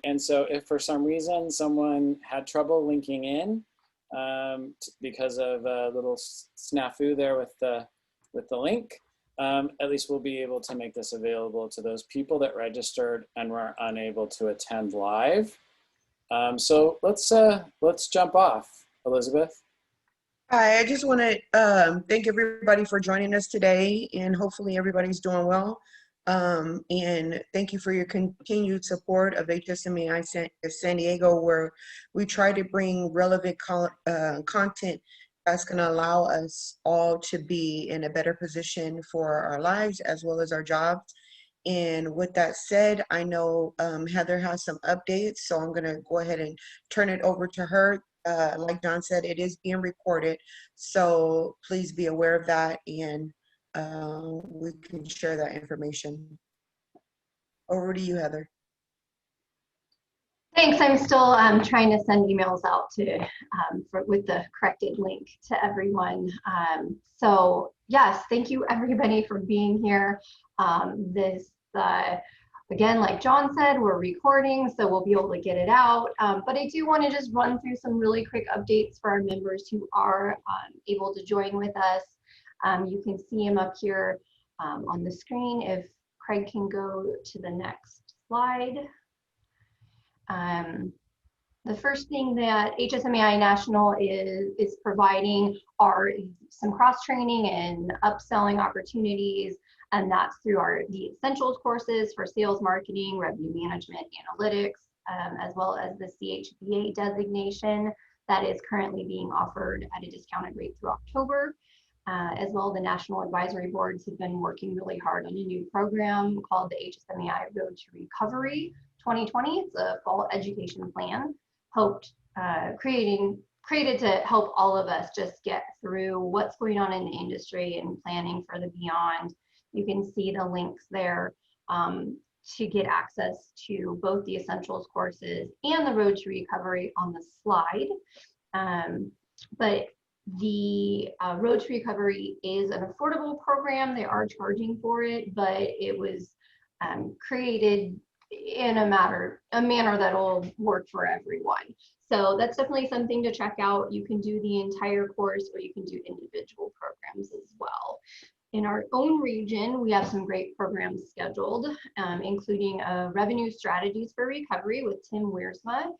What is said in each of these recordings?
And so if for some reason someone had trouble linking in because of a little snafu there with the link, at least we'll be able to make this available to those people that registered and were unable to attend live. So let's jump off, Elizabeth. Hi, I just want to thank everybody for joining us today, and hopefully everybody's doing well. And thank you for your continued support of HSMAI San Diego, where we try to bring relevant content that's going to allow us all to be in a better position for our lives as well as our jobs. And with that said, I know Heather has some updates, so I'm going to go ahead and turn it over to her. Like John said, it is being recorded, so please be aware of that, and we can share that information. Over to you, Heather. Thanks. I'm still trying to send emails out to with the corrected link to everyone. So yes, thank you everybody for being here. Again, like John said, we're recording, so we'll be able to get it out. But I do want to just run through some really quick updates for our members who are able to join with us. You can see them up here on the screen. If Craig can go to the next slide. The first thing that HSMAI National is providing are some cross-training and upselling opportunities, and that's through the essentials courses for sales, marketing, revenue management, analytics, as well as the CHBA designation that is currently being offered at a discounted rate through October. As well, the National Advisory Boards have been working really hard on a new program called the HSMAI Road to Recovery 2020. It's a fall education plan created to help all of us just get through what's going on in the industry and planning for the beyond. You can see the links there to get access to both the essentials courses and the Road to Recovery on the slide. But the Road to Recovery is an affordable program. They are charging for it, but it was created in a manner that will work for everyone. So that's definitely something to check out. You can do the entire course, or you can do individual programs as well. In our own region, we have some great programs scheduled, including Revenue Strategies for Recovery with Tim Wiersma.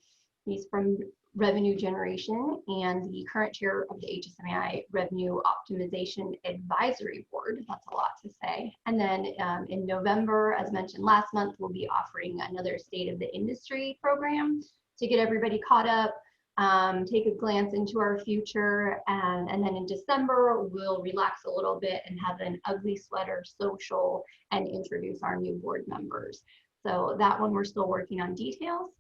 He's from Revenue Generation and the current chair of the HSMAI Revenue Optimization Advisory Board. That's a lot to say. And then in November, as mentioned last month, we'll be offering another State of the Industry program to get everybody caught up, take a glance into our future, and then in December, we'll relax a little bit and have an ugly sweater social and introduce our new board members. So that one, we're still working on details.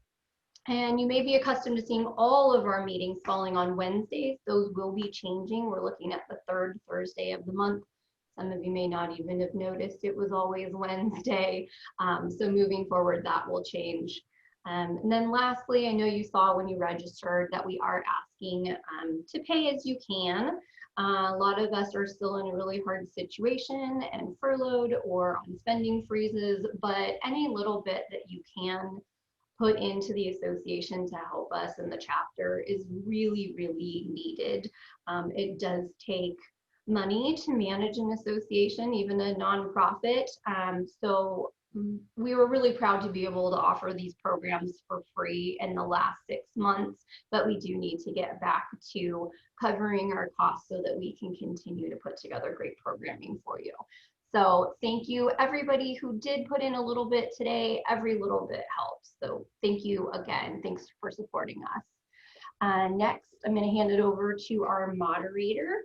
And you may be accustomed to seeing all of our meetings falling on Wednesdays. Those will be changing. We're looking at the third Thursday of the month. Some of you may not even have noticed it was always Wednesday. So moving forward, that will change. And then lastly, I know you saw when you registered that we are asking to pay as you can. A lot of us are still in a really hard situation and furloughed or on spending freezes, but any little bit that you can put into the association to help us in the chapter is really, really needed. It does take money to manage an association, even a nonprofit. So we were really proud to be able to offer these programs for free in the last 6 months, but we do need to get back to covering our costs so that we can continue to put together great programming for you. So thank you everybody who did put in a little bit today. Every little bit helps. So thank you again. Thanks for supporting us. Next, I'm going to hand it over to our moderator,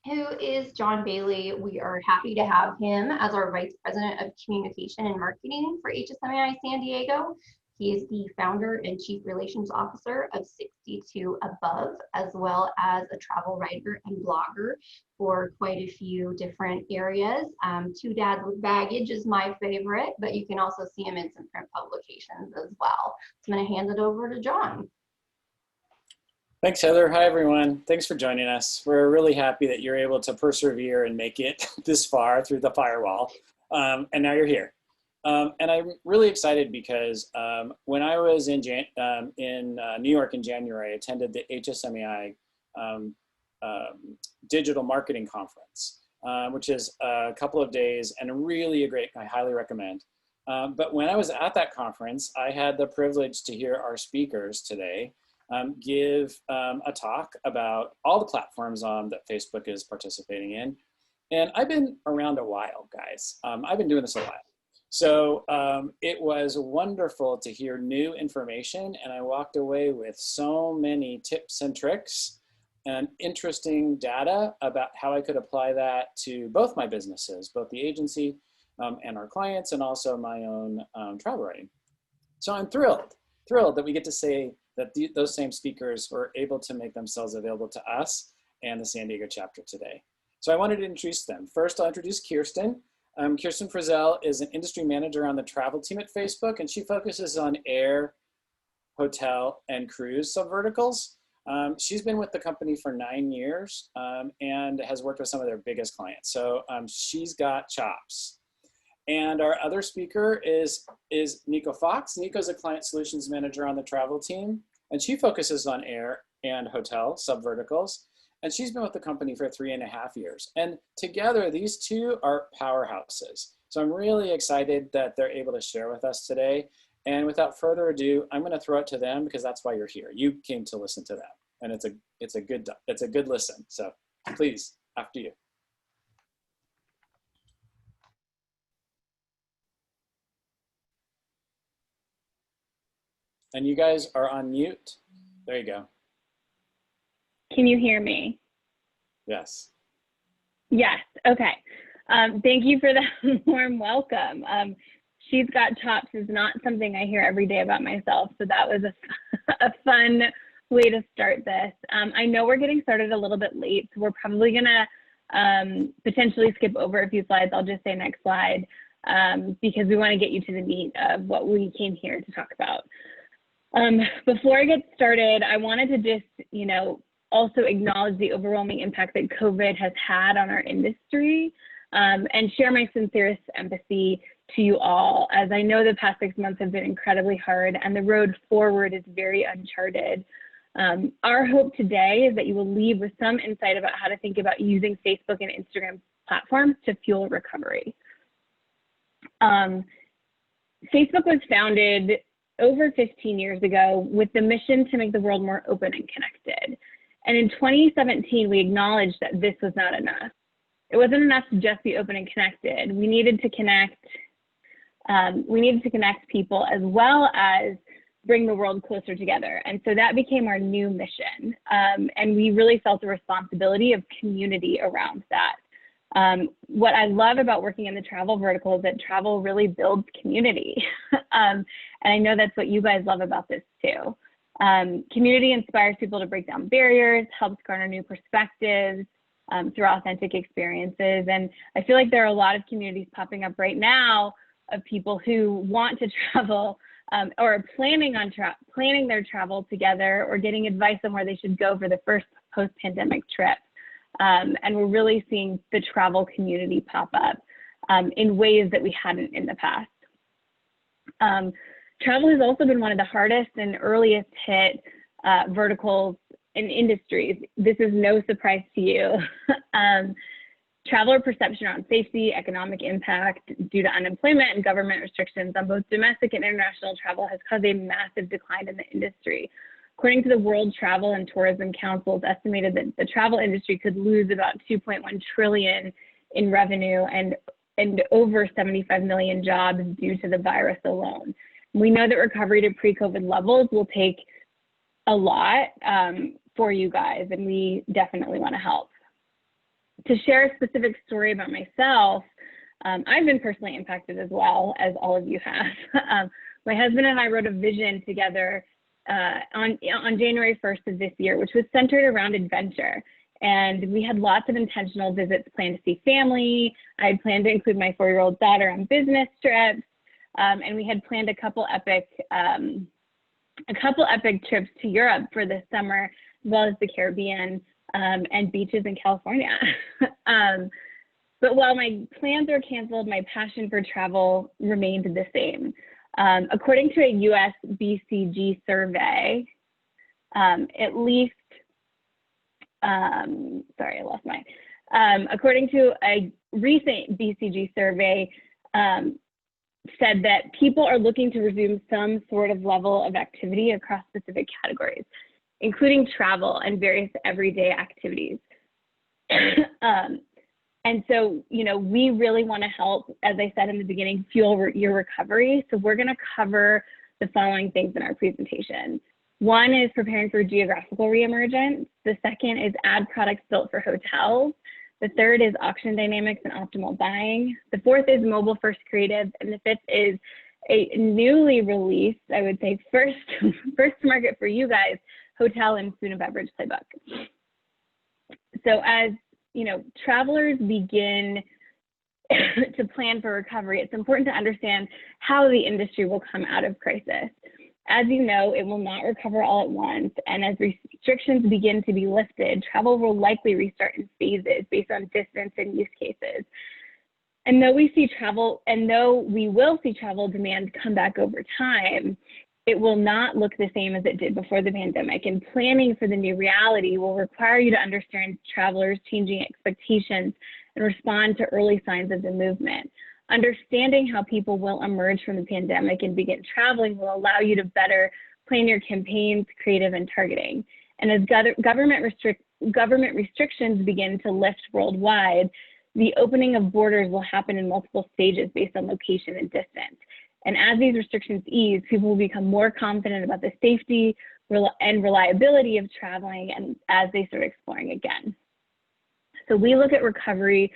who is John Bailey. We are happy to have him as our Vice President of Communication and Marketing for HSMAI San Diego. He is the founder and Chief Relations Officer of 62 Above, as well as a travel writer and blogger for quite a few different areas. Two Dads with Baggage is my favorite, but you can also see him in some print publications as well. So I'm going to hand it over to John. Thanks, Heather. Hi, everyone. Thanks for joining us. We're really happy that you're able to persevere and make it this far through the firewall. And now you're here. And I'm really excited because when I was in New York in January, I attended the HSMAI Digital Marketing Conference, which is a couple of days and really a great, I highly recommend. But when I was at that conference, I had the privilege to hear our speakers today give a talk about all the platforms that Facebook is participating in. And I've been around a while, guys. I've been doing this a while. So it was wonderful to hear new information, and I walked away with so many tips and tricks and interesting data about how I could apply that to both my businesses, both the agency and our clients, and also my own travel writing. So I'm thrilled that we get to say that those same speakers were able to make themselves available to us and the San Diego chapter today. So I wanted to introduce them. First, I'll introduce Kirsten. Kirsten Frizzell is an industry manager on the travel team at Facebook, and she focuses on air, hotel, and cruise subverticals. She's been with the company for 9 years and has worked with some of their biggest clients. So she's got chops. And our other speaker is Nico Fox. Nico's a client solutions manager on the travel team, and she focuses on air and hotel subverticals. And she's been with the company for 3.5 years. And together, these two are powerhouses. So I'm really excited that they're able to share with us today. And without further ado, I'm going to throw it to them because that's why you're here. You came to listen to them, and it's a good listen. So please, after you. And you guys are on mute. There you go. Can you hear me? Yes. Yes, okay. Thank you for that warm welcome. She's got chops is not something I hear every day about myself, so that was a fun way to start this. I know we're getting started a little bit late, so we're probably gonna potentially skip over a few slides. I'll just say next slide because we wanna get you to the meat of what we came here to talk about. Before I get started, I wanted to just, also acknowledge the overwhelming impact that COVID has had on our industry and share my sincerest empathy to you all, as I know the past 6 months have been incredibly hard and the road forward is very uncharted. Our hope today is that you will leave with some insight about how to think about using Facebook and Instagram platforms to fuel recovery. Facebook was founded over 15 years ago with the mission to make the world more open and connected. And in 2017, we acknowledged that this was not enough. It wasn't enough to just be open and connected. We needed to connect people as well as bring the world closer together. And so that became our new mission. And we really felt the responsibility of community around that. What I love about working in the travel vertical is that travel really builds community. And I know that's what you guys love about this too. Community inspires people to break down barriers, helps garner new perspectives through authentic experiences. And I feel like there are a lot of communities popping up right now of people who want to travel or are planning their travel together or getting advice on where they should go for the first post-pandemic trip. And we're really seeing the travel community pop up in ways that we hadn't in the past. Travel has also been one of the hardest and earliest hit verticals in industries. This is no surprise to you. Traveler perception on safety, economic impact due to unemployment and government restrictions on both domestic and international travel has caused a massive decline in the industry. According to the World Travel and Tourism Council, it's estimated that the travel industry could lose about 2.1 trillion in revenue and over 75 million jobs due to the virus alone. We know that recovery to pre-COVID levels will take a lot for you guys, and we definitely want to help. To share a specific story about myself, I've been personally impacted as well as all of you have. My husband and I wrote a vision together on January 1st of this year, which was centered around adventure. And we had lots of intentional visits planned to see family. I had planned to include my 4-year-old daughter on business trips. And we had planned a couple epic trips to Europe for this summer, as well as the Caribbean and beaches in California. But while my plans were canceled, my passion for travel remained the same. According to a US BCG survey, according to a recent BCG survey, said that people are looking to resume some sort of level of activity across specific categories, including travel and various everyday activities. And so, you know, we really want to help, as I said in the beginning, fuel your recovery. So we're going to cover the following things in our presentation. One is preparing for geographical reemergence. The second is ad products built for hotels. The third is auction dynamics and optimal buying. The fourth is mobile first creative. And the fifth is a newly released, I would say first market for you guys, hotel and food and beverage playbook. So as you know, travelers begin to plan for recovery, it's important to understand how the industry will come out of crisis. As you know, it will not recover all at once, and as restrictions begin to be lifted, travel will likely restart in phases based on distance and use cases. And though we will see travel demand come back over time, it will not look the same as it did before the pandemic, and planning for the new reality will require you to understand travelers' changing expectations and respond to early signs of the movement. Understanding how people will emerge from the pandemic and begin traveling will allow you to better plan your campaigns, creative, and targeting. And as government restrictions begin to lift worldwide, the opening of borders will happen in multiple stages based on location and distance. And as these restrictions ease, people will become more confident about the safety and reliability of traveling, and as they start exploring again. So we look at recovery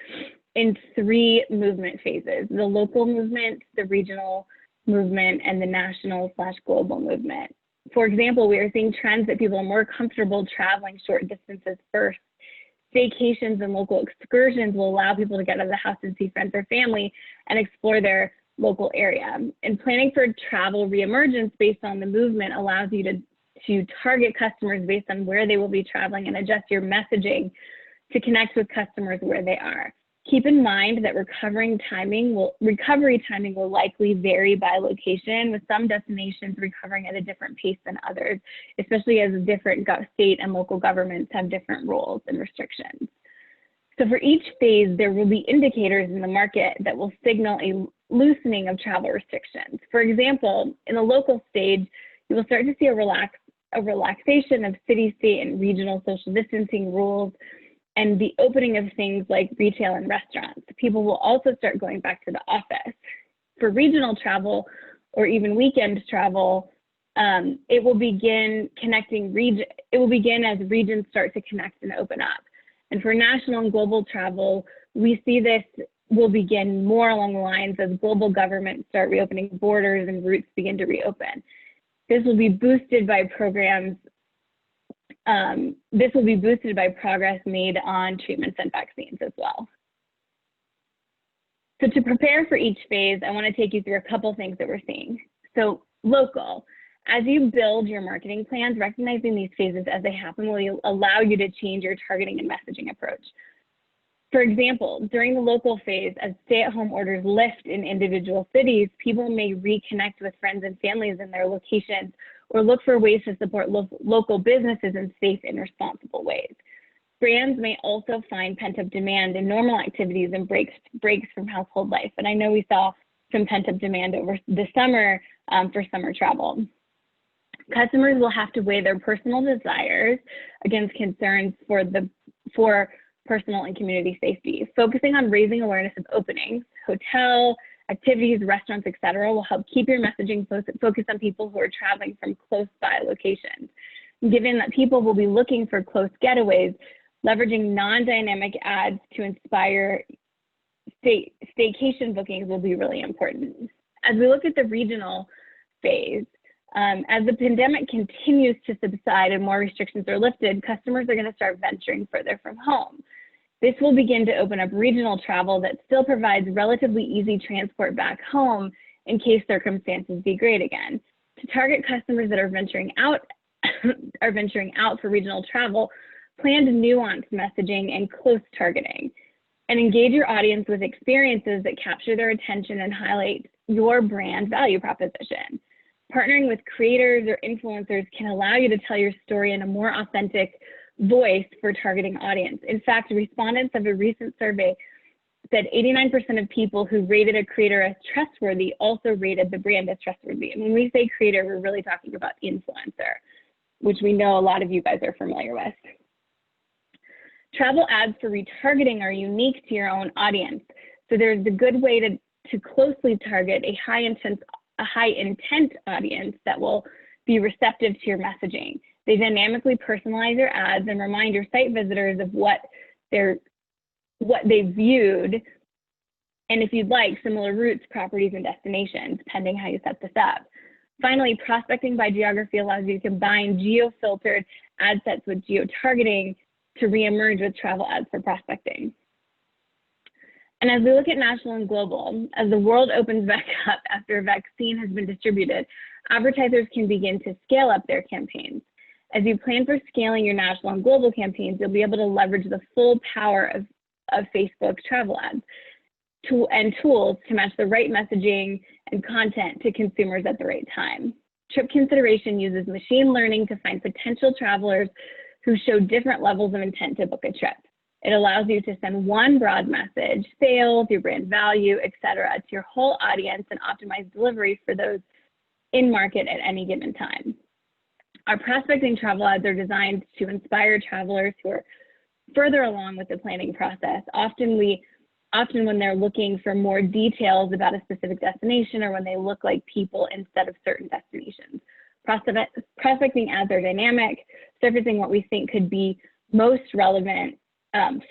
in three movement phases: the local movement, the regional movement, and the national/global movement. For example, we are seeing trends that people are more comfortable traveling short distances first. Staycations and local excursions will allow people to get out of the house and see friends or family and explore their local area. And planning for travel reemergence based on the movement allows you to target customers based on where they will be traveling and adjust your messaging to connect with customers where they are. Keep in mind that recovery timing will likely vary by location, with some destinations recovering at a different pace than others, especially as different state and local governments have different rules and restrictions. So for each phase, there will be indicators in the market that will signal a loosening of travel restrictions. For example, in the local stage, you will start to see a relaxation of city, state, and regional social distancing rules, and the opening of things like retail and restaurants. People will also start going back to the office. For regional travel or even weekend travel, it will begin as regions start to connect and open up. And for national and global travel, we see this will begin more along the lines as global governments start reopening borders and routes begin to reopen. This will be boosted by programs. This will be boosted by progress made on treatments and vaccines as well. So to prepare for each phase, I want to take you through a couple things that we're seeing. So local. As you build your marketing plans, recognizing these phases as they happen will allow you to change your targeting and messaging approach. For example, during the local phase, as stay-at-home orders lift in individual cities, people may reconnect with friends and families in their locations or look for ways to support local businesses in safe and responsible ways. Brands may also find pent-up demand in normal activities and breaks from household life. And I know we saw some pent-up demand over the summer for summer travel. Customers will have to weigh their personal desires against concerns for personal and community safety. Focusing on raising awareness of openings, hotel, activities, restaurants, etc., will help keep your messaging focused on people who are traveling from close by locations. Given that people will be looking for close getaways, leveraging non-dynamic ads to inspire staycation bookings will be really important. As we look at the regional phase, as the pandemic continues to subside and more restrictions are lifted, customers are going to start venturing further from home. This will begin to open up regional travel that still provides relatively easy transport back home in case circumstances degrade again. To target customers that are venturing out for regional travel, plan nuanced messaging and close targeting. And engage your audience with experiences that capture their attention and highlight your brand value proposition. Partnering with creators or influencers can allow you to tell your story in a more authentic voice for targeting audience. In fact, respondents of a recent survey said 89% of people who rated a creator as trustworthy also rated the brand as trustworthy. And when we say creator, we're really talking about influencer, which we know a lot of you guys are familiar with. Travel ads for retargeting are unique to your own audience. So there's a good way to closely target a high intent audience that will be receptive to your messaging. They dynamically personalize your ads and remind your site visitors of what they viewed, and if you'd like, similar routes, properties, and destinations, depending how you set this up. Finally, prospecting by geography allows you to combine geo-filtered ad sets with geo-targeting to reemerge with travel ads for prospecting. And as we look at national and global, as the world opens back up after a vaccine has been distributed, advertisers can begin to scale up their campaigns. As you plan for scaling your national and global campaigns, you'll be able to leverage the full power of Facebook travel ads and tools to match the right messaging and content to consumers at the right time. Trip Consideration uses machine learning to find potential travelers who show different levels of intent to book a trip. It allows you to send one broad message, sales, your brand value, etc., to your whole audience and optimize delivery for those in market at any given time. Our prospecting travel ads are designed to inspire travelers who are further along with the planning process. Often when they're looking for more details about a specific destination or when they look like people instead of certain destinations. Prospecting ads are dynamic, surfacing what we think could be most relevant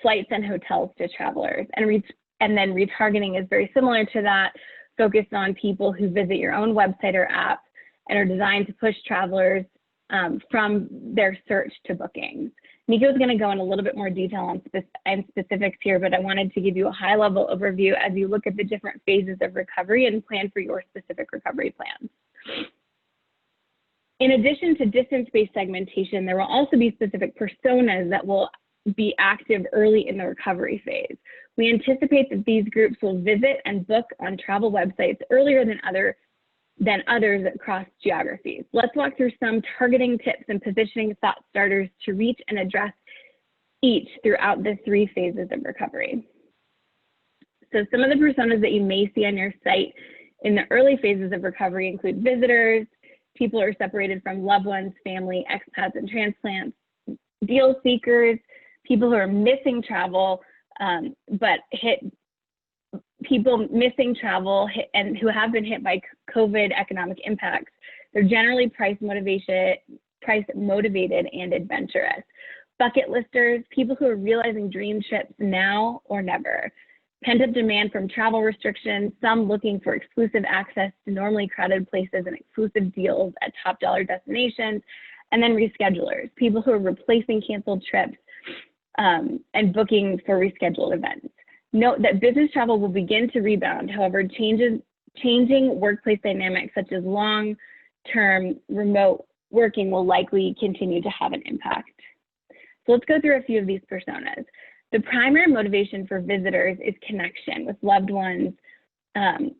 flights and hotels to travelers. And then retargeting is very similar to that, focused on people who visit your own website or app and are designed to push travelers from their search to bookings. Nico is going to go in a little bit more detail on specifics here, but I wanted to give you a high-level overview as you look at the different phases of recovery and plan for your specific recovery plans. In addition to distance-based segmentation, there will also be specific personas that will be active early in the recovery phase. We anticipate that these groups will visit and book on travel websites earlier than others across geographies. Let's walk through some targeting tips and positioning thought starters to reach and address each throughout the 3 phases of recovery. So some of the personas that you may see on your site in the early phases of recovery include visitors, people who are separated from loved ones, family, expats, and transplants, deal seekers, people who are missing travel, people missing travel and who have been hit by COVID economic impacts. They're generally price motivated and adventurous. Bucket listers, people who are realizing dream trips now or never. Pent-up demand from travel restrictions, some looking for exclusive access to normally crowded places and exclusive deals at top dollar destinations. And then reschedulers, people who are replacing canceled trips and booking for rescheduled events. Note that business travel will begin to rebound. However, changing workplace dynamics such as long-term remote working will likely continue to have an impact. So let's go through a few of these personas. The primary motivation for visitors is connection with loved ones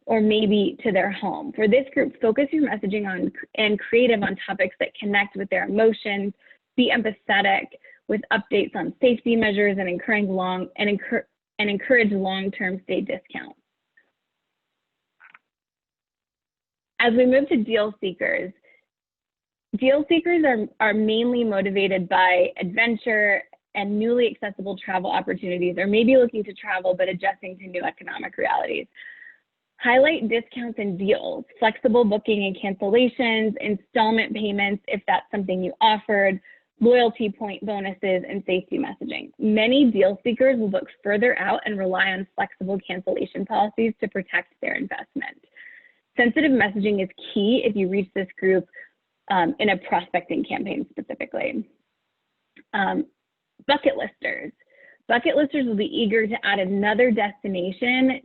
or maybe to their home. For this group, focus your messaging on and creative on topics that connect with their emotions, be empathetic with updates on safety measures and encourage long-term stay discounts. As we move to deal seekers are mainly motivated by adventure and newly accessible travel opportunities, or maybe looking to travel but adjusting to new economic realities. Highlight discounts and deals, flexible booking and cancellations, installment payments if that's something you offered, loyalty point bonuses, and safety messaging. Many deal seekers will book further out and rely on flexible cancellation policies to protect their investment. Sensitive messaging is key if you reach this group in a prospecting campaign specifically. Bucket listers. Bucket listers will be eager to add another destination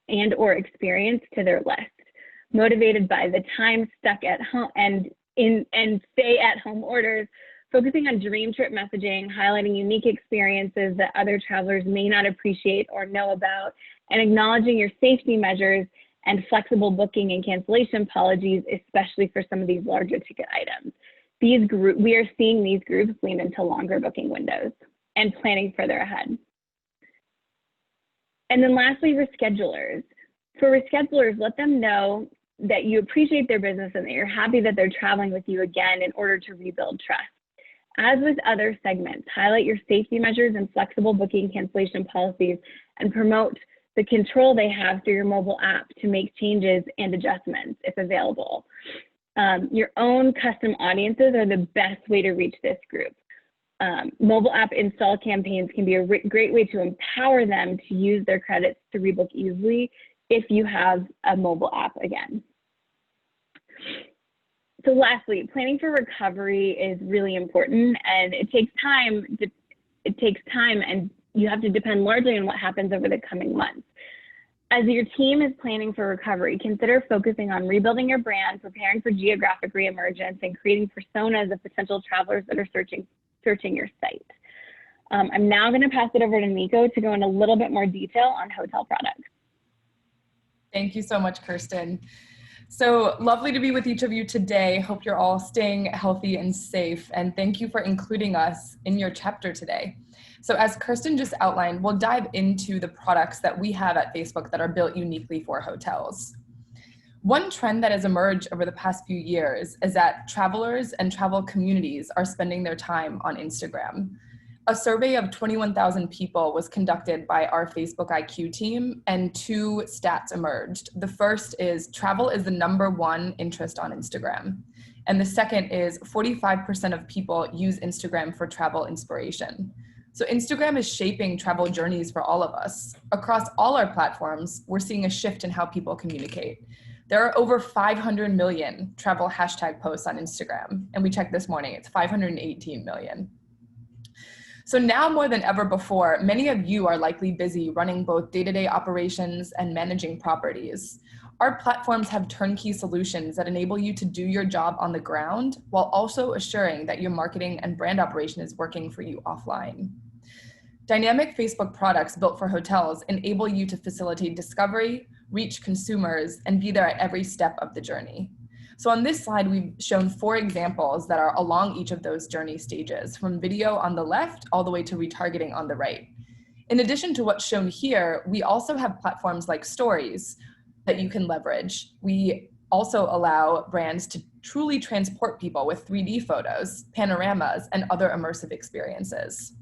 and or experience to their list, motivated by the time stuck at home and stay at home orders, focusing on dream trip messaging, highlighting unique experiences that other travelers may not appreciate or know about, and acknowledging your safety measures and flexible booking and cancellation policies, especially for some of these larger ticket items. We are seeing these groups lean into longer booking windows and planning further ahead. And then lastly, reschedulers. For reschedulers, let them know that you appreciate their business and that you're happy that they're traveling with you again in order to rebuild trust. As with other segments, highlight your safety measures and flexible booking cancellation policies and promote the control they have through your mobile app to make changes and adjustments if available. Your own custom audiences are the best way to reach this group. Mobile app install campaigns can be a great way to empower them to use their credits to rebook easily if you have a mobile app again. So lastly, planning for recovery is really important, and it takes time. And you have to depend largely on what happens over the coming months. As your team is planning for recovery, consider focusing on rebuilding your brand, preparing for geographic reemergence, and creating personas of potential travelers that are searching your site. I'm now going to pass it over to Nico to go into a little bit more detail on hotel products. Thank you so much, Kirsten. So lovely to be with each of you today. Hope you're all staying healthy and safe, and thank you for including us in your chapter today. So as Kirsten just outlined, we'll dive into the products that we have at Facebook that are built uniquely for hotels. One trend that has emerged over the past few years is that travelers and travel communities are spending their time on Instagram. A survey of 21,000 people was conducted by our Facebook IQ team, and two stats emerged. The first is travel is the #1 interest on Instagram. And the second is 45% of people use Instagram for travel inspiration. So Instagram is shaping travel journeys for all of us. Across all our platforms, we're seeing a shift in how people communicate. There are over 500 million travel hashtag posts on Instagram, and we checked this morning, it's 518 million. So now more than ever before, many of you are likely busy running both day-to-day operations and managing properties. Our platforms have turnkey solutions that enable you to do your job on the ground while also assuring that your marketing and brand operation is working for you offline. Dynamic Facebook products built for hotels enable you to facilitate discovery, reach consumers, and be there at every step of the journey. So on this slide, we've shown 4 examples that are along each of those journey stages, from video on the left all the way to retargeting on the right. In addition to what's shown here, we also have platforms like Stories that you can leverage. We also allow brands to truly transport people with 3D photos, panoramas, and other immersive experiences.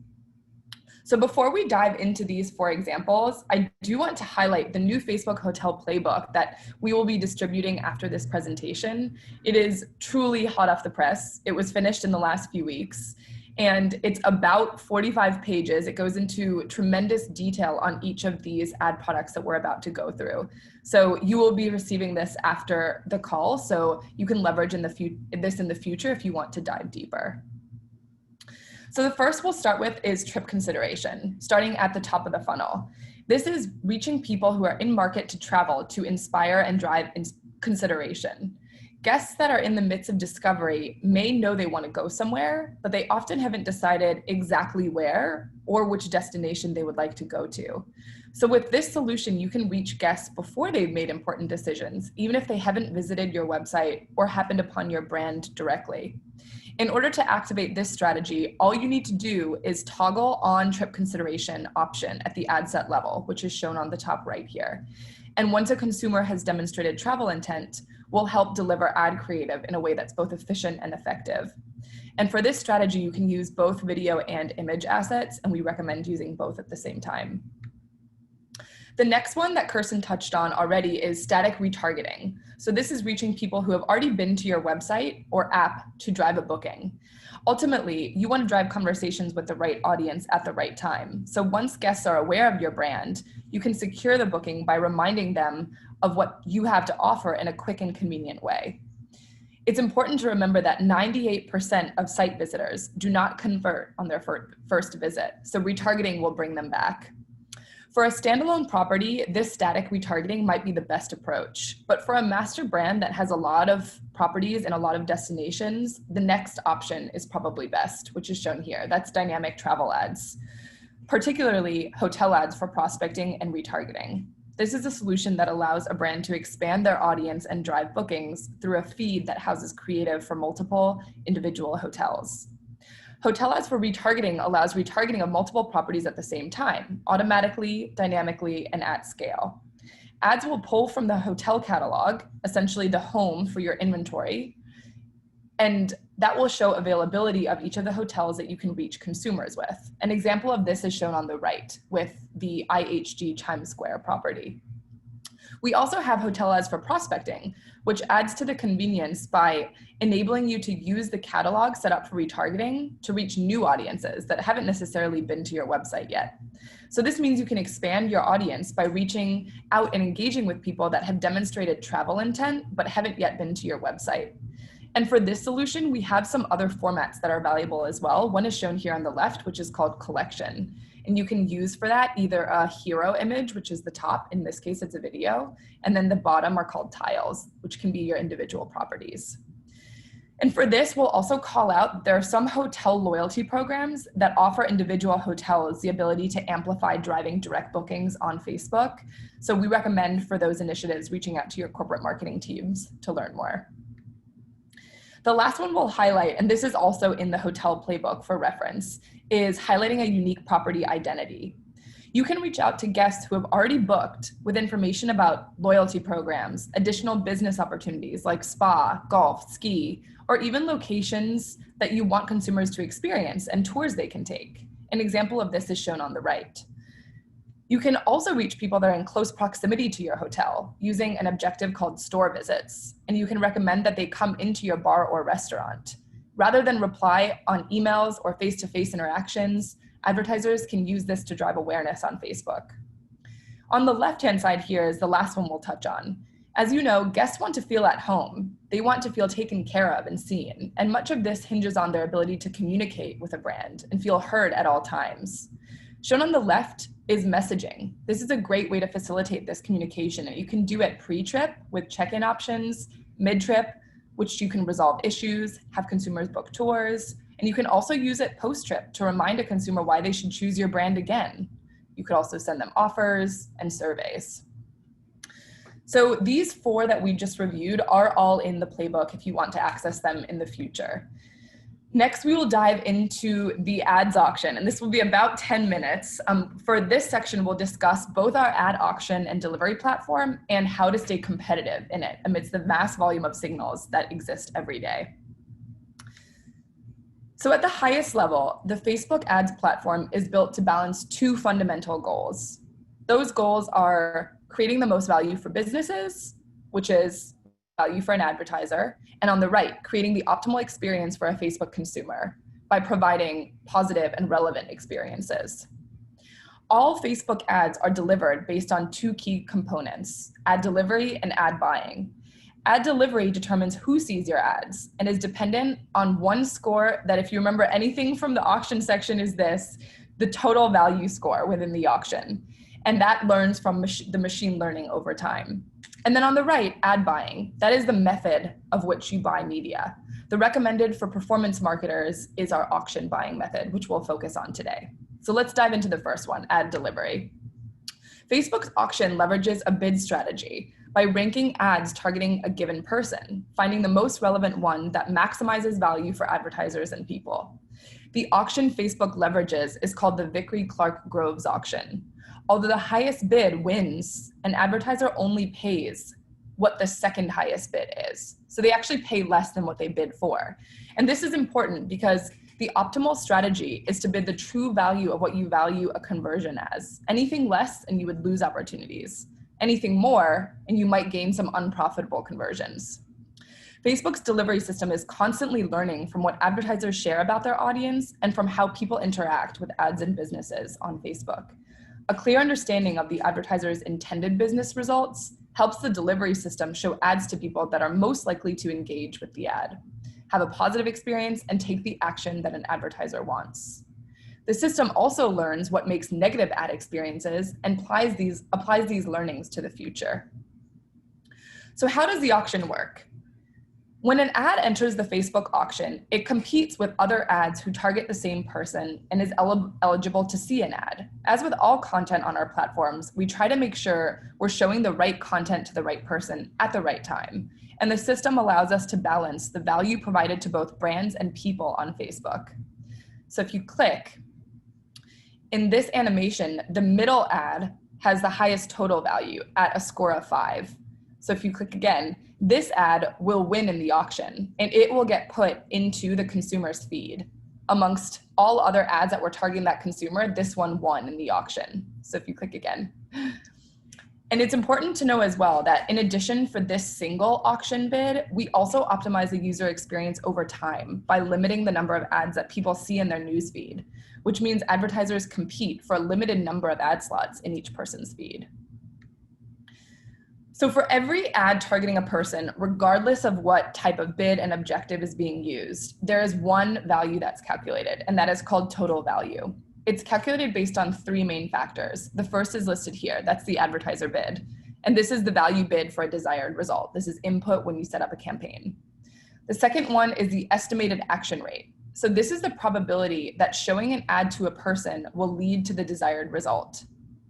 So before we dive into these 4 examples, I do want to highlight the new Facebook Hotel Playbook that we will be distributing after this presentation. It is truly hot off the press. It was finished in the last few weeks, and it's about 45 pages. It goes into tremendous detail on each of these ad products that we're about to go through. So you will be receiving this after the call, so you can leverage this in the future if you want to dive deeper. So the first we'll start with is trip consideration, starting at the top of the funnel. This is reaching people who are in market to travel to inspire and drive consideration. Guests that are in the midst of discovery may know they want to go somewhere, but they often haven't decided exactly where or which destination they would like to go to. So with this solution, you can reach guests before they've made important decisions, even if they haven't visited your website or happened upon your brand directly. In order to activate this strategy, all you need to do is toggle on trip consideration option at the ad set level, which is shown on the top right here. And once a consumer has demonstrated travel intent, we'll help deliver ad creative in a way that's both efficient and effective. And for this strategy, you can use both video and image assets, and we recommend using both at the same time. The next one that Kirsten touched on already is static retargeting. So this is reaching people who have already been to your website or app to drive a booking. Ultimately, you want to drive conversations with the right audience at the right time. So once guests are aware of your brand, you can secure the booking by reminding them of what you have to offer in a quick and convenient way. It's important to remember that 98% of site visitors do not convert on their first visit, so retargeting will bring them back. For a standalone property, this static retargeting might be the best approach. But for a master brand that has a lot of properties and a lot of destinations, the next option is probably best, which is shown here. That's dynamic travel ads, particularly hotel ads for prospecting and retargeting. This is a solution that allows a brand to expand their audience and drive bookings through a feed that houses creative for multiple individual hotels. Hotel ads for retargeting allows retargeting of multiple properties at the same time, automatically, dynamically, and at scale. Ads will pull from the hotel catalog, essentially the home for your inventory, and that will show availability of each of the hotels that you can reach consumers with. An example of this is shown on the right with the IHG Times Square property. We also have hotel ads for prospecting, which adds to the convenience by enabling you to use the catalog set up for retargeting to reach new audiences that haven't necessarily been to your website yet. So this means you can expand your audience by reaching out and engaging with people that have demonstrated travel intent but haven't yet been to your website. And for this solution, we have some other formats that are valuable as well. One is shown here on the left, which is called collection. And you can use for that either a hero image, which is the top, in this case it's a video, and then the bottom are called tiles, which can be your individual properties. And for this, we'll also call out there are some hotel loyalty programs that offer individual hotels the ability to amplify driving direct bookings on Facebook. So we recommend for those initiatives reaching out to your corporate marketing teams to learn more. The last one we'll highlight, and this is also in the hotel playbook for reference, is highlighting a unique property identity. You can reach out to guests who have already booked with information about loyalty programs, additional business opportunities like spa, golf, ski, or even locations that you want consumers to experience and tours they can take. An example of this is shown on the right. You can also reach people that are in close proximity to your hotel using an objective called store visits, and you can recommend that they come into your bar or restaurant. Rather than reply on emails or face-to-face interactions, advertisers can use this to drive awareness on Facebook. On the left-hand side here is the last one we'll touch on. As you know, guests want to feel at home. They want to feel taken care of and seen, and much of this hinges on their ability to communicate with a brand and feel heard at all times. Shown on the left is messaging. This is a great way to facilitate this communication, and you can do it pre-trip with check-in options, mid-trip, which you can resolve issues, have consumers book tours, and you can also use it post-trip to remind a consumer why they should choose your brand again. You could also send them offers and surveys. So these 4 that we just reviewed are all in the playbook if you want to access them in the future. Next, we will dive into the ads auction, and this will be about 10 minutes. For this section, we'll discuss both our ad auction and delivery platform and how to stay competitive in it amidst the mass volume of signals that exist every day. So at the highest level, the Facebook ads platform is built to balance 2 fundamental goals. Those goals are creating the most value for businesses, which is value for an advertiser, and on the right, creating the optimal experience for a Facebook consumer by providing positive and relevant experiences. All Facebook ads are delivered based on 2 key components, ad delivery and ad buying. Ad delivery determines who sees your ads and is dependent on one score that, if you remember anything from the auction section, is this, the total value score within the auction. And that learns from the machine learning over time. And then on the right, ad buying. That is the method of which you buy media. The recommended for performance marketers is our auction buying method, which we'll focus on today. So let's dive into the first one, ad delivery. Facebook's auction leverages a bid strategy by ranking ads targeting a given person, finding the most relevant one that maximizes value for advertisers and people. The auction Facebook leverages is called the Vickrey-Clark-Groves auction. Although the highest bid wins, an advertiser only pays what the second highest bid is. So they actually pay less than what they bid for. And this is important because the optimal strategy is to bid the true value of what you value a conversion as. Anything less and you would lose opportunities. Anything more and you might gain some unprofitable conversions. Facebook's delivery system is constantly learning from what advertisers share about their audience and from how people interact with ads and businesses on Facebook. A clear understanding of the advertiser's intended business results helps the delivery system show ads to people that are most likely to engage with the ad, have a positive experience, and take the action that an advertiser wants. The system also learns what makes negative ad experiences and applies these learnings to the future. So how does the auction work? When an ad enters the Facebook auction, it competes with other ads who target the same person and is eligible to see an ad. As with all content on our platforms, we try to make sure we're showing the right content to the right person at the right time. And the system allows us to balance the value provided to both brands and people on Facebook. So if you click, in this animation, the middle ad has the highest total value at a score of 5. So if you click again, this ad will win in the auction and it will get put into the consumer's feed. Amongst all other ads that were targeting that consumer, this one won in the auction. So if you click again. And it's important to know as well that in addition for this single auction bid, we also optimize the user experience over time by limiting the number of ads that people see in their newsfeed, which means advertisers compete for a limited number of ad slots in each person's feed. So for every ad targeting a person, regardless of what type of bid and objective is being used, there is one value that's calculated, and that is called total value. It's calculated based on 3 main factors. The first is listed here, that's the advertiser bid. And this is the value bid for a desired result. This is input when you set up a campaign. The second one is the estimated action rate. So this is the probability that showing an ad to a person will lead to the desired result.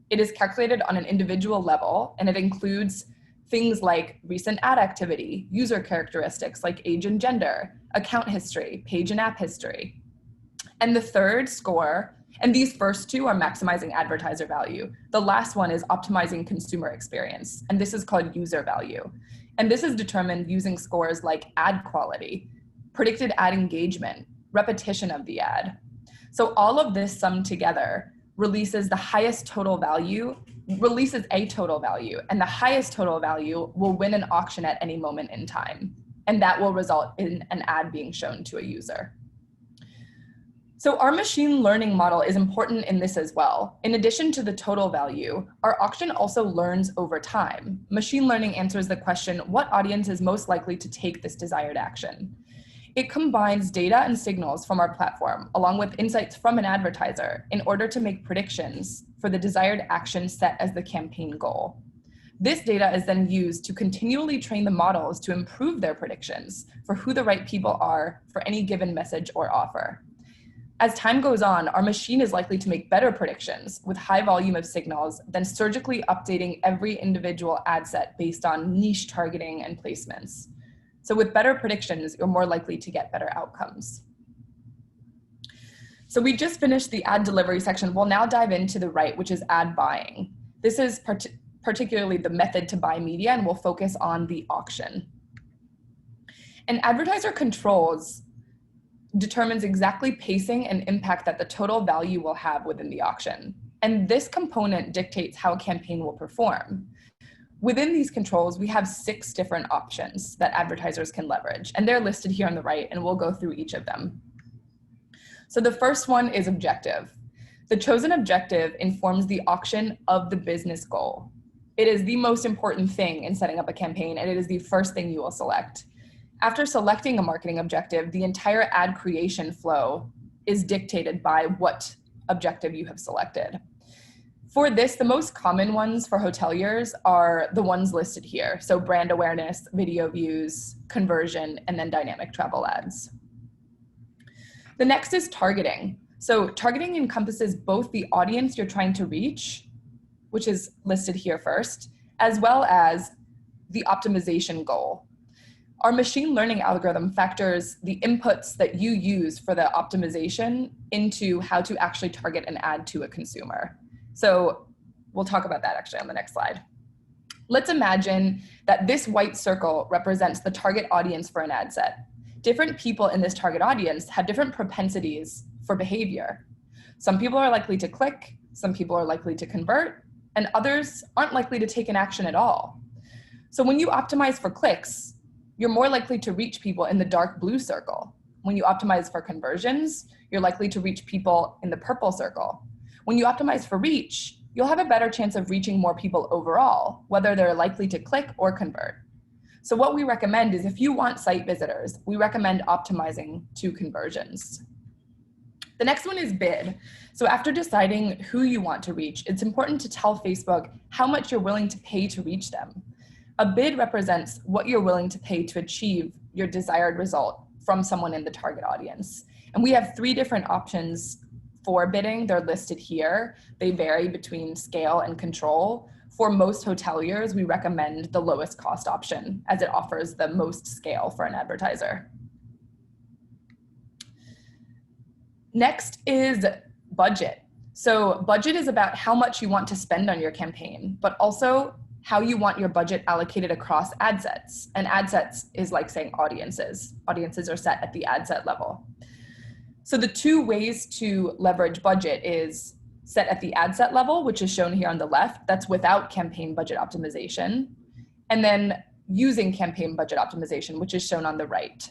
It is calculated on an individual level, and it includes things like recent ad activity, user characteristics like age and gender, account history, page and app history. And the third score, and these first 2 are maximizing advertiser value. The last one is optimizing consumer experience, and this is called user value. And this is determined using scores like ad quality, predicted ad engagement, repetition of the ad. So all of this summed together releases a total value, and the highest total value will win an auction at any moment in time. And that will result in an ad being shown to a user. So our machine learning model is important in this as well. In addition to the total value, our auction also learns over time. Machine learning answers the question, what audience is most likely to take this desired action? It combines data and signals from our platform, along with insights from an advertiser, in order to make predictions for the desired action set as the campaign goal. This data is then used to continually train the models to improve their predictions for who the right people are for any given message or offer. As time goes on, our machine is likely to make better predictions with high volume of signals than surgically updating every individual ad set based on niche targeting and placements. So with better predictions, you're more likely to get better outcomes. So we just finished the ad delivery section. We'll now dive into the right, which is ad buying. This is particularly the method to buy media, and we'll focus on the auction. And advertiser controls determines exactly pacing and impact that the total value will have within the auction. And this component dictates how a campaign will perform. Within these controls, we have 6 different options that advertisers can leverage, and they're listed here on the right, and we'll go through each of them. So the first one is objective. The chosen objective informs the auction of the business goal. It is the most important thing in setting up a campaign, and it is the first thing you will select. After selecting a marketing objective, the entire ad creation flow is dictated by what objective you have selected. For this, the most common ones for hoteliers are the ones listed here. So brand awareness, video views, conversion, and then dynamic travel ads. The next is targeting. So targeting encompasses both the audience you're trying to reach, which is listed here first, as well as the optimization goal. Our machine learning algorithm factors the inputs that you use for the optimization into how to actually target an ad to a consumer. So we'll talk about that actually on the next slide. Let's imagine that this white circle represents the target audience for an ad set. Different people in this target audience have different propensities for behavior. Some people are likely to click, some people are likely to convert, and others aren't likely to take an action at all. So when you optimize for clicks, you're more likely to reach people in the dark blue circle. When you optimize for conversions, you're likely to reach people in the purple circle. When you optimize for reach, you'll have a better chance of reaching more people overall, whether they're likely to click or convert. So what we recommend is if you want site visitors, we recommend optimizing to conversions. The next one is bid. So after deciding who you want to reach, it's important to tell Facebook how much you're willing to pay to reach them. A bid represents what you're willing to pay to achieve your desired result from someone in the target audience. And we have 3 different options for bidding. They're listed here. They vary between scale and control. For most hoteliers, we recommend the lowest cost option as it offers the most scale for an advertiser. Next is budget. So budget is about how much you want to spend on your campaign, but also how you want your budget allocated across ad sets. And ad sets is like saying audiences. Audiences are set at the ad set level. So the 2 ways to leverage budget is set at the ad set level, which is shown here on the left. That's without campaign budget optimization. And then using campaign budget optimization, which is shown on the right.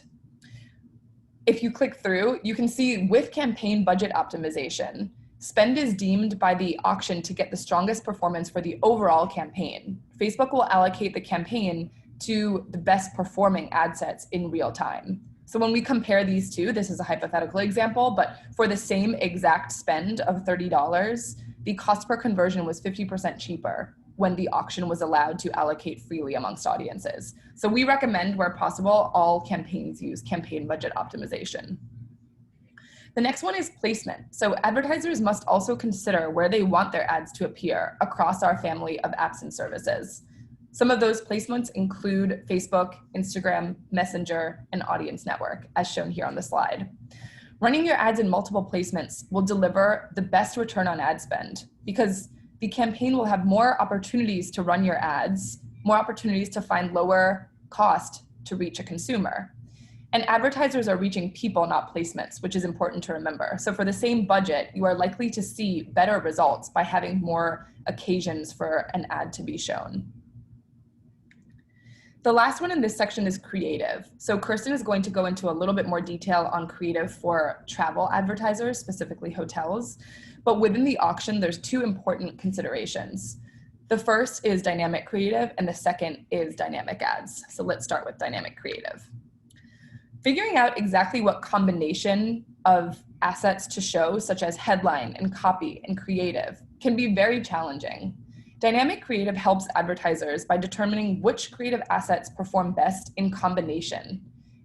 If you click through, you can see with campaign budget optimization, spend is deemed by the auction to get the strongest performance for the overall campaign. Facebook will allocate the campaign to the best performing ad sets in real time. So when we compare these 2, this is a hypothetical example, but for the same exact spend of $30, the cost per conversion was 50% cheaper when the auction was allowed to allocate freely amongst audiences. So we recommend, where possible, all campaigns use campaign budget optimization. The next one is placement. So advertisers must also consider where they want their ads to appear across our family of apps and services. Some of those placements include Facebook, Instagram, Messenger, and Audience Network, as shown here on the slide. Running your ads in multiple placements will deliver the best return on ad spend because the campaign will have more opportunities to run your ads, more opportunities to find lower cost to reach a consumer. And advertisers are reaching people, not placements, which is important to remember. So for the same budget, you are likely to see better results by having more occasions for an ad to be shown. The last one in this section is creative. So Kirsten is going to go into a little bit more detail on creative for travel advertisers, specifically hotels. But within the auction, there's 2 important considerations. The first is dynamic creative, and the second is dynamic ads. So let's start with dynamic creative. Figuring out exactly what combination of assets to show, such as headline and copy and creative, can be very challenging. Dynamic creative helps advertisers by determining which creative assets perform best in combination.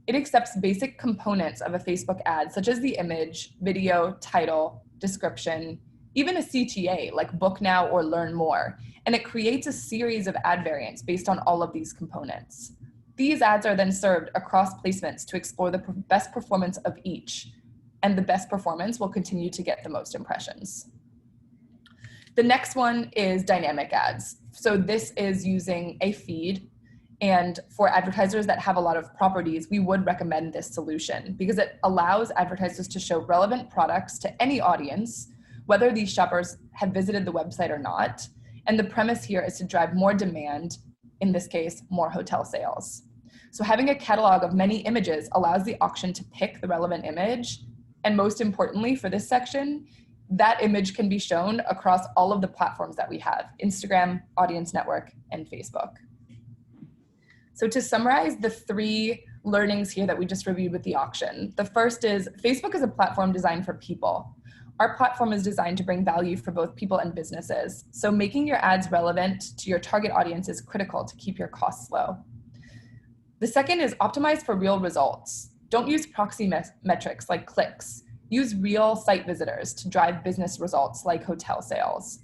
It accepts basic components of a Facebook ad, such as the image, video, title, description, even a CTA like book now or learn more, and it creates a series of ad variants based on all of these components. These ads are then served across placements to explore the best performance of each, and the best performance will continue to get the most impressions. The next one is dynamic ads. So this is using a feed, and for advertisers that have a lot of properties, we would recommend this solution because it allows advertisers to show relevant products to any audience, whether these shoppers have visited the website or not. And the premise here is to drive more demand, in this case, more hotel sales. So having a catalog of many images allows the auction to pick the relevant image. And most importantly for this section, that image can be shown across all of the platforms that we have: Instagram, Audience Network, and Facebook. So to summarize the 3 learnings here that we just reviewed with the auction, the first is Facebook is a platform designed for people. Our platform is designed to bring value for both people and businesses. So making your ads relevant to your target audience is critical to keep your costs low. The second is optimize for real results. Don't use proxy metrics like clicks. Use real site visitors to drive business results like hotel sales.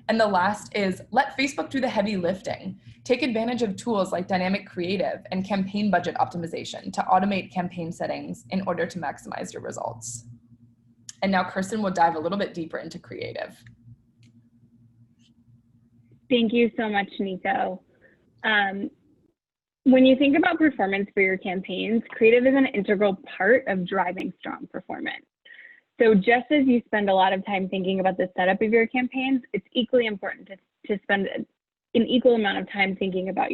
And the last is let Facebook do the heavy lifting. Take advantage of tools like dynamic creative and campaign budget optimization to automate campaign settings in order to maximize your results. And now Kirsten will dive a little bit deeper into creative. Thank you so much, Nico. When you think about performance for your campaigns, creative is an integral part of driving strong performance. So just as you spend a lot of time thinking about the setup of your campaigns, it's equally important to spend an equal amount of time thinking about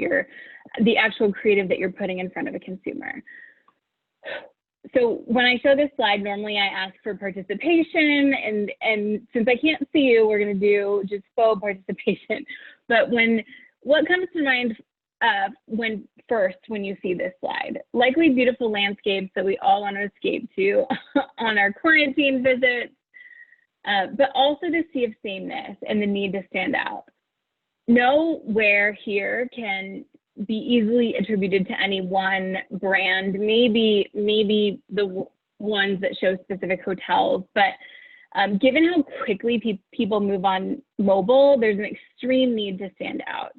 the actual creative that you're putting in front of a consumer. So when I show this slide, normally I ask for participation, and since I can't see you, we're going to do just faux participation. But what comes to mind when you see this slide? Likely beautiful landscapes that we all want to escape to on our quarantine visits, but also to see if sameness and the need to stand out. No where here can be easily attributed to any one brand, maybe the ones that show specific hotels, but given how quickly people move on mobile, there's an extreme need to stand out.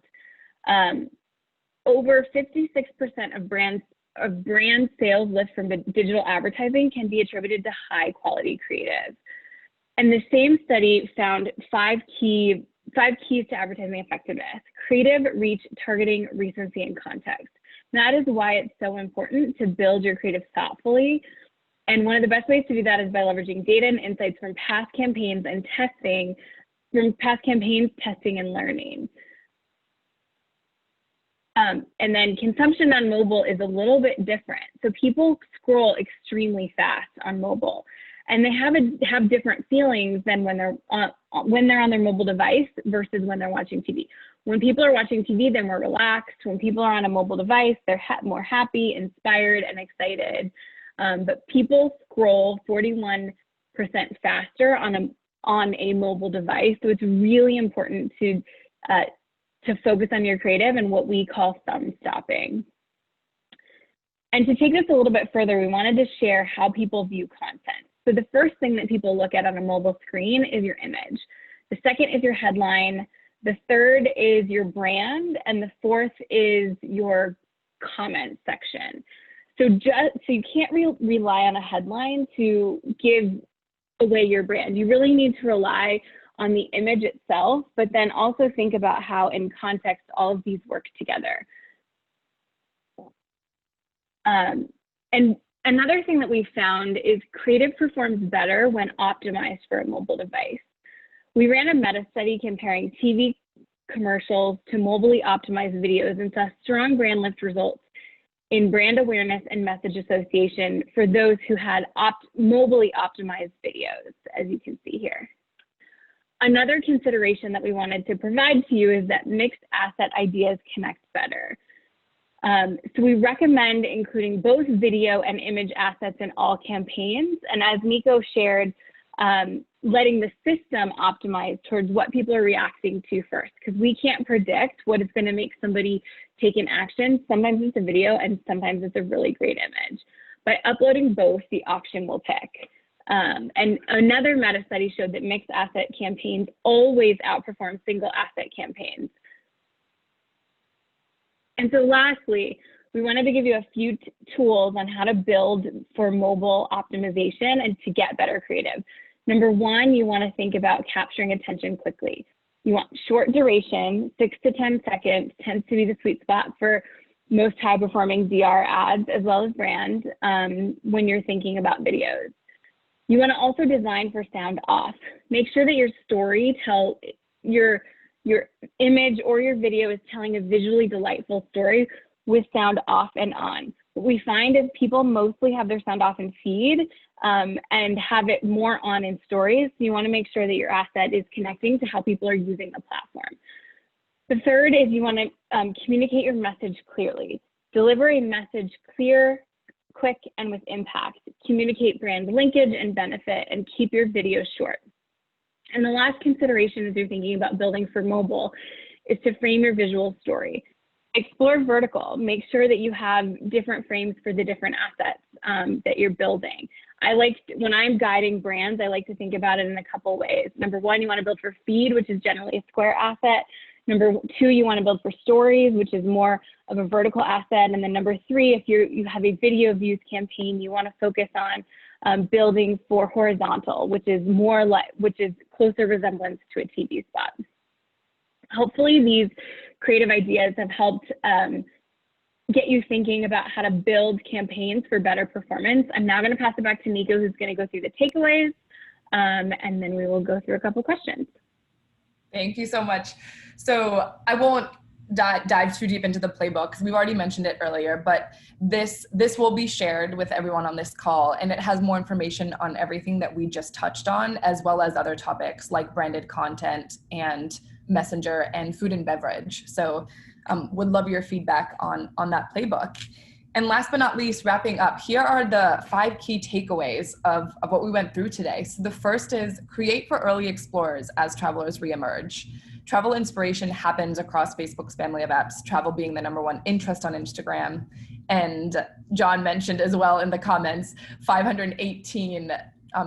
Over 56% of brand sales lift from digital advertising can be attributed to high quality creative. And the same study found five keys to advertising effectiveness: creative, reach, targeting, recency, and context. And that is why it's so important to build your creative thoughtfully. And one of the best ways to do that is by leveraging data and insights from past campaigns and testing, testing and learning. And then consumption on mobile is a little bit different. So people scroll extremely fast on mobile, and they have different feelings than when they're on their mobile device versus when they're watching TV. When people are watching TV, they're more relaxed. When people are on a mobile device, they're more happy, inspired, and excited. But people scroll 41% faster on a mobile device. So it's really important to focus on your creative and what we call thumb stopping. And to take this a little bit further, we wanted to share how people view content. So the first thing that people look at on a mobile screen is your image. The second is your headline. The third is your brand. And the fourth is your comment section. So you can't rely on a headline to give away your brand. You really need to rely on the image itself, but then also think about how in context all of these work together. And another thing that we found is creative performs better when optimized for a mobile device. We ran a meta study comparing TV commercials to mobilely optimized videos and saw strong brand lift results in brand awareness and message association for those who had mobilely optimized videos, as you can see here. Another consideration that we wanted to provide to you is that mixed asset ideas connect better. So we recommend including both video and image assets in all campaigns. And as Nico shared, letting the system optimize towards what people are reacting to first, because we can't predict what is going to make somebody take an action. Sometimes it's a video and sometimes it's a really great image. By uploading both, the auction will pick. And another meta study showed that mixed asset campaigns always outperform single asset campaigns. And so lastly, we wanted to give you a few tools on how to build for mobile optimization and to get better creative. Number one, you want to think about capturing attention quickly. You want short duration, 6 to 10 seconds tends to be the sweet spot for most high performing DR ads as well as brand when you're thinking about videos. You want to also design for sound off. Make sure that your story your image or your video is telling a visually delightful story with sound off and on. What we find is people mostly have their sound off in feed and have it more on in stories. So you want to make sure that your asset is connecting to how people are using the platform. The third is you want to communicate your message clearly. Deliver a message clear, quick, and with impact. Communicate brand linkage and benefit, and keep your videos short. And the last consideration as you're thinking about building for mobile is to frame your visual story. Explore vertical. Make sure that you have different frames for the different assets that you're building. When I'm guiding brands, I like to think about it in a couple ways. Number one, you want to build for feed, which is generally a square asset. Number two, you want to build for stories, which is more of a vertical asset. And then number three, if you have a video views campaign, you want to focus on building for horizontal, which is closer resemblance to a TV spot. Hopefully these creative ideas have helped get you thinking about how to build campaigns for better performance. I'm now going to pass it back to Nico, who's going to go through the takeaways, and then we will go through a couple questions. Thank you so much. So I won't dive too deep into the playbook because we've already mentioned it earlier, but this will be shared with everyone on this call, and it has more information on everything that we just touched on, as well as other topics like branded content and messenger and food and beverage. So would love your feedback on that playbook. And last but not least, wrapping up, here are the 5 key takeaways of what we went through today. So the first is create for early explorers as travelers reemerge. Travel inspiration happens across Facebook's family of apps, travel being the #1 interest on Instagram. And John mentioned as well in the comments, 518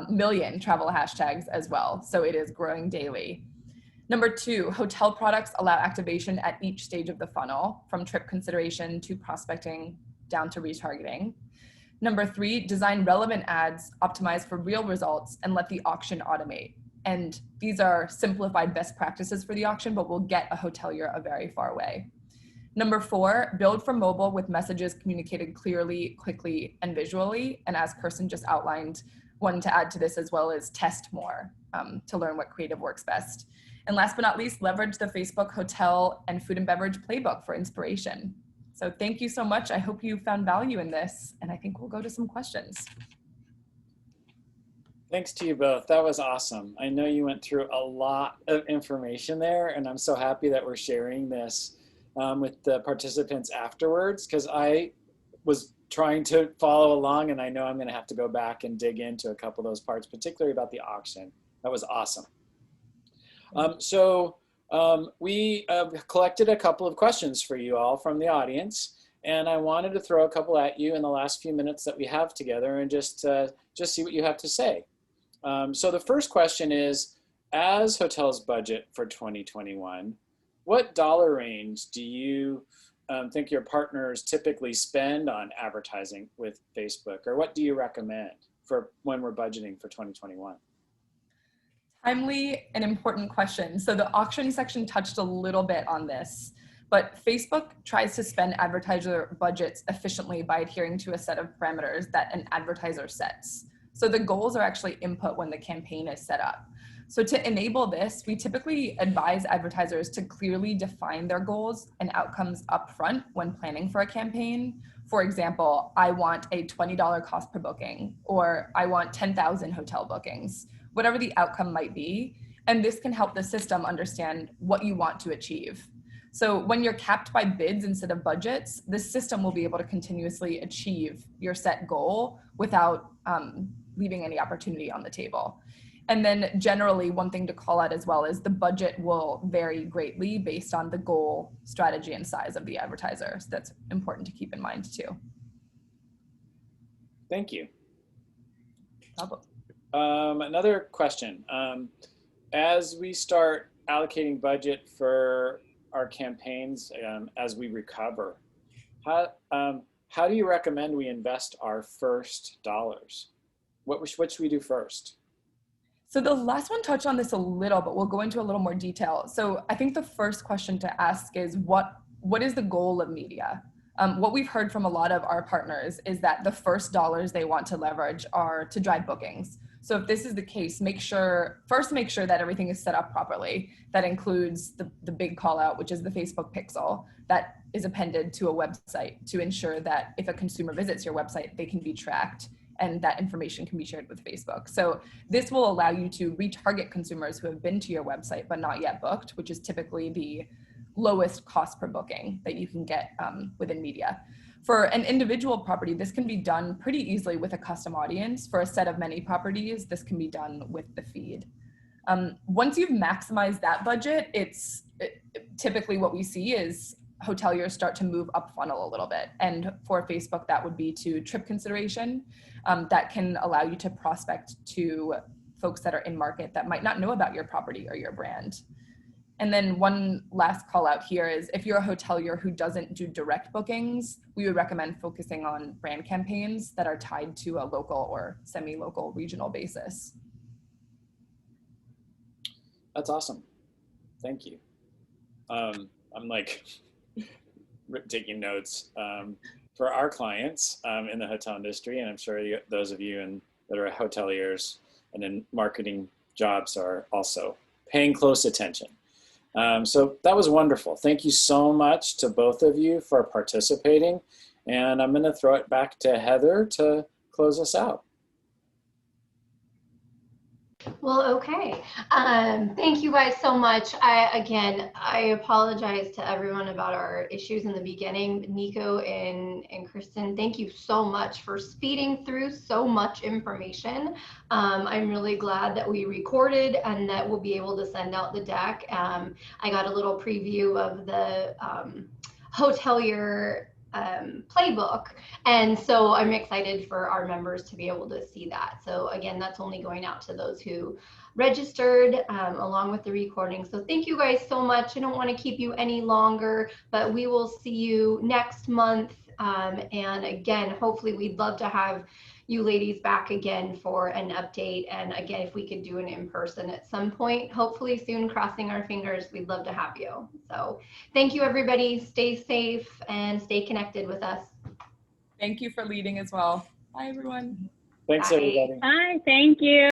million travel hashtags as well. So it is growing daily. Number 2, hotel products allow activation at each stage of the funnel, from trip consideration to prospecting down to retargeting. Number 3, design relevant ads, optimize for real results, and let the auction automate. And these are simplified best practices for the auction, but will get a hotelier a very far way. Number 4, build for mobile with messages communicated clearly, quickly, and visually. And as Kirsten just outlined, one to add to this as well is test more to learn what creative works best. And last but not least, leverage the Facebook hotel and food and beverage playbook for inspiration. So thank you so much. I hope you found value in this, and I think we'll go to some questions. Thanks to you both. That was awesome. I know you went through a lot of information there, and I'm so happy that we're sharing this with the participants afterwards, because I was trying to follow along, and I know I'm going to have to go back and dig into a couple of those parts, particularly about the auction. That was awesome. We collected a couple of questions for you all from the audience, and I wanted to throw a couple at you in the last few minutes that we have together and just see what you have to say. So the first question is, as hotels budget for 2021, what dollar range do you think your partners typically spend on advertising with Facebook, or what do you recommend for when we're budgeting for 2021? Timely and important question. So the auction section touched a little bit on this, but Facebook tries to spend advertiser budgets efficiently by adhering to a set of parameters that an advertiser sets. So the goals are actually input when the campaign is set up. So to enable this, we typically advise advertisers to clearly define their goals and outcomes upfront when planning for a campaign. For example, I want a $20 cost per booking, or I want 10,000 hotel bookings, whatever the outcome might be. And this can help the system understand what you want to achieve. So when you're capped by bids instead of budgets, the system will be able to continuously achieve your set goal without leaving any opportunity on the table. And then generally, one thing to call out as well is the budget will vary greatly based on the goal, strategy, and size of the advertiser. So that's important to keep in mind too. Thank you. Problem. Another question. As we start allocating budget for our campaigns as we recover, how do you recommend we invest our first dollars? What should we do first? So the last one touched on this a little, but we'll go into a little more detail. So I think the first question to ask is what is the goal of media? What we've heard from a lot of our partners is that the first dollars they want to leverage are to drive bookings. So if this is the case, make sure that everything is set up properly. That includes the big call out, which is the Facebook pixel that is appended to a website to ensure that if a consumer visits your website, they can be tracked and that information can be shared with Facebook. So this will allow you to retarget consumers who have been to your website but not yet booked, which is typically the lowest cost per booking that you can get within media. For an individual property, this can be done pretty easily with a custom audience. For a set of many properties, this can be done with the feed. Once you've maximized that budget, typically what we see is hoteliers start to move up funnel a little bit. And for Facebook, that would be to trip consideration. That can allow you to prospect to folks that are in market that might not know about your property or your brand. And then one last call out here is if you're a hotelier who doesn't do direct bookings, we would recommend focusing on brand campaigns that are tied to a local or semi-local regional basis. That's awesome. Thank you. I'm like taking notes for our clients in the hotel industry, and I'm sure those of you that are hoteliers and in marketing jobs are also paying close attention. So that was wonderful. Thank you so much to both of you for participating. And I'm going to throw it back to Heather to close us out. Well, okay. Thank you guys so much. I apologize to everyone about our issues in the beginning. Nico and Kristen, thank you so much for speeding through so much information. I'm really glad that we recorded and that we'll be able to send out the deck. I got a little preview of the hotelier playbook, and so I'm excited for our members to be able to see that. So again, that's only going out to those who registered along with the recording. So thank you guys so much. I don't want to keep you any longer, but we will see you next month. And again, hopefully we'd love to have you ladies back again for an update. And again, if we could do an in-person at some point, hopefully soon, crossing our fingers, we'd love to have you. So thank you, everybody. Stay safe and stay connected with us. Thank you for leading as well. Bye, everyone. Thanks, Bye. everybody. Bye, thank you.